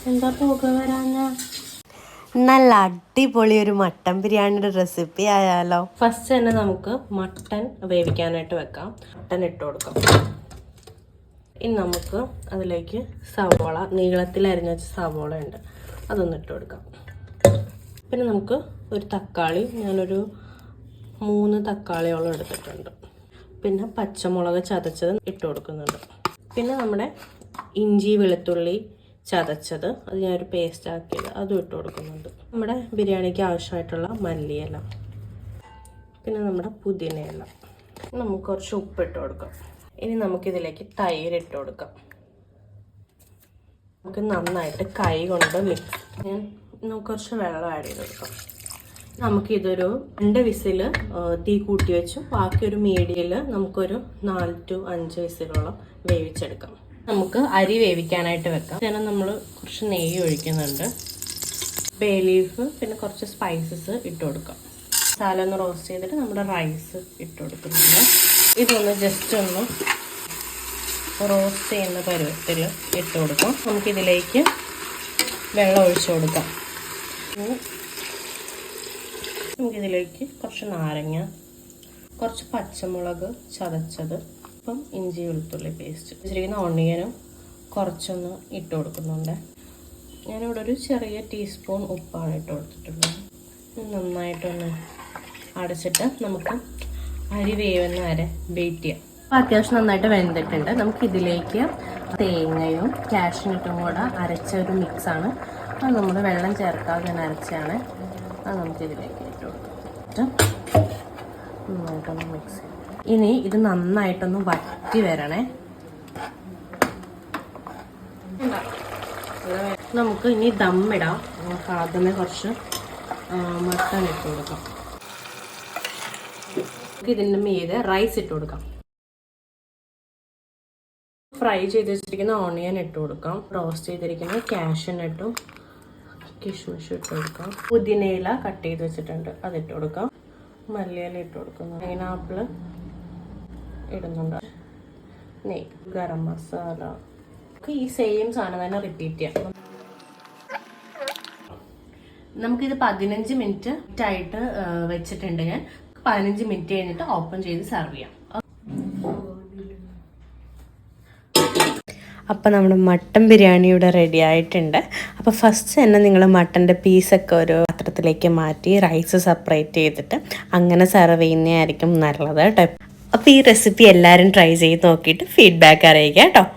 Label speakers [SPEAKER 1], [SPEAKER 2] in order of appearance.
[SPEAKER 1] എന്താ പുക വരാഞ്ഞ?
[SPEAKER 2] നല്ല അടിപൊളി ഒരു മട്ടൻ ബിരിയാണിയുടെ റെസിപ്പി ആയാലോ.
[SPEAKER 1] ഫസ്റ്റ് തന്നെ നമുക്ക് മട്ടൻ വേവിക്കാനായിട്ട് വെക്കാം. മട്ടൻ ഇട്ട് കൊടുക്കാം. ഇനി നമുക്ക് അതിലേക്ക് സവോള, നീളത്തിൽ അരിഞ്ഞ സവോള ഉണ്ട്, അതൊന്ന് ഇട്ട് കൊടുക്കാം. പിന്നെ നമുക്ക് ഒരു തക്കാളി, ഞാനൊരു 3 തക്കാളിയോളം എടുത്തിട്ടുണ്ട്. പിന്നെ പച്ചമുളക് ചതച്ചത് ഇട്ട് കൊടുക്കുന്നുണ്ട്. പിന്നെ നമ്മുടെ ഇഞ്ചി വെളുത്തുള്ളി ചതച്ചത്, അത് ഞാനൊരു പേസ്റ്റ് ആക്കിയത്, അതും ഇട്ട് കൊടുക്കുന്നുണ്ട്. നമ്മുടെ ബിരിയാണിക്ക് ആവശ്യമായിട്ടുള്ള മല്ലിയില, പിന്നെ നമ്മുടെ പുതിനയില. നമുക്ക് കുറച്ച് ഉപ്പിട്ട് കൊടുക്കാം. ഇനി നമുക്കിതിലേക്ക് തൈര് ഇട്ട് കൊടുക്കാം. നമുക്ക് നന്നായിട്ട് കൈ കൊണ്ട് നമുക്ക് കുറച്ച് വെള്ളം ആഡ് ചെയ്ത് കൊടുക്കാം. നമുക്കിതൊരു 2 വിസിൽ തീ കൂട്ടി വെച്ചു, ബാക്കി ഒരു മീഡിയയിൽ നമുക്കൊരു 4 to 5 വിസിലോളം വേവിച്ചെടുക്കാം. നമുക്ക് അരി വേവിക്കാനായിട്ട് വെക്കാം. ഞാൻ നമ്മൾ കുറച്ച് നെയ്യ് ഒഴിക്കുന്നുണ്ട്, ബേ ലീഫ്, പിന്നെ കുറച്ച് സ്പൈസസ് ഇട്ട് കൊടുക്കാം. മസാല ഒന്ന് റോസ്റ്റ് ചെയ്തിട്ട് നമ്മുടെ റൈസ് ഇട്ട് കൊടുക്കുന്നുണ്ട്. ഇതൊന്ന് ജസ്റ്റ് ഒന്ന് റോസ്റ്റ് ചെയ്യുന്ന പരുവത്തിൽ ഇട്ട് കൊടുക്കാം. നമുക്കിതിലേക്ക് വെള്ളം ഒഴിച്ചു കൊടുക്കാം. നമുക്കിതിലേക്ക് കുറച്ച് നാരങ്ങ, കുറച്ച് പച്ചമുളക് ചതച്ചത്, ഇപ്പം ഇഞ്ചി വെളുത്തുള്ളി പേസ്റ്റ് വെച്ചിരിക്കുന്ന ഓണിയനും കുറച്ചൊന്ന് ഇട്ട് കൊടുക്കുന്നുണ്ട്. ഞാനിവിടെ ഒരു ചെറിയ ടീസ്പൂൺ ഉപ്പാണ് ഇട്ട് കൊടുത്തിട്ടുള്ളത്. നന്നായിട്ടൊന്ന് അടച്ചിട്ട് നമുക്ക് അരി വേവുന്ന വരെ വെയിറ്റ് ചെയ്യാം. അപ്പോൾ അത്യാവശ്യം നന്നായിട്ട് വെന്തിട്ടുണ്ട്. നമുക്കിതിലേക്ക് തേങ്ങയും കാഷ്യൂനട്ടും കൂടെ അരച്ച ഒരു മിക്സാണ്. അത് നമ്മൾ വെള്ളം ചേർക്കാതെ തന്നെ അരച്ചാണ്. അത് നമുക്കിതിലേക്ക് ഇട്ട് കൊടുക്കാം. നന്നായിട്ടൊന്ന് മിക്സ് ചെയ്യാം. ഇനി ഇത് നന്നായിട്ടൊന്ന് വറ്റി വരണേ. നമുക്ക് ഇനി ദമ്മിടാം. നമുക്ക് ആദ്യമേ കുറച്ച് മട്ടൺ ഇട്ട് കൊടുക്കാം. ഇതിൻ്റെ മീതെ റൈസ് ഇട്ട് കൊടുക്കാം. ഫ്രൈ ചെയ്ത് വെച്ചിരിക്കുന്ന ഓണിയൻ ഇട്ട് കൊടുക്കാം. റോസ്റ്റ് ചെയ്തിരിക്കുന്ന കാഷ്യൂനട്ടും കിഷ്മിഷും ഇട്ട് കൊടുക്കാം. പുതിനയില കട്ട് ചെയ്ത് വെച്ചിട്ടുണ്ട്, അതിട്ട് കൊടുക്കാം. മല്ലിയില ഇട്ട് കൊടുക്കുന്നു. പൈനാപ്പിൾ ഇടുന്നുണ്ട്. നെയ്, ഗരം മസാല, ഈ സെയിം സാധനം തന്നെ റിപ്പീറ്റ് ചെയ്യാം. നമുക്കിത് 15 മിനിറ്റ് ആയിട്ട് വെച്ചിട്ടുണ്ട്. ഞാൻ 15 മിനിറ്റ് കഴിഞ്ഞിട്ട് ഓപ്പൺ ചെയ്ത് സെർവ് ചെയ്യാം.
[SPEAKER 2] അപ്പോൾ നമ്മുടെ മട്ടൻ ബിരിയാണി ഇവിടെ റെഡി ആയിട്ടുണ്ട്. അപ്പോൾ ഫസ്റ്റ് തന്നെ നിങ്ങൾ മട്ടൻ്റെ പീസൊക്കെ ഒരു പാത്രത്തിലേക്ക് മാറ്റി റൈസ് സെപ്പറേറ്റ് ചെയ്തിട്ട് അങ്ങനെ സെർവ് ചെയ്യുന്നതായിരിക്കും നല്ലത് കേട്ടോ. അപ്പോൾ ഈ റെസിപ്പി എല്ലാവരും ട്രൈ ചെയ്ത് നോക്കിയിട്ട് ഫീഡ്ബാക്ക് അറിയിക്കുക കേട്ടോ.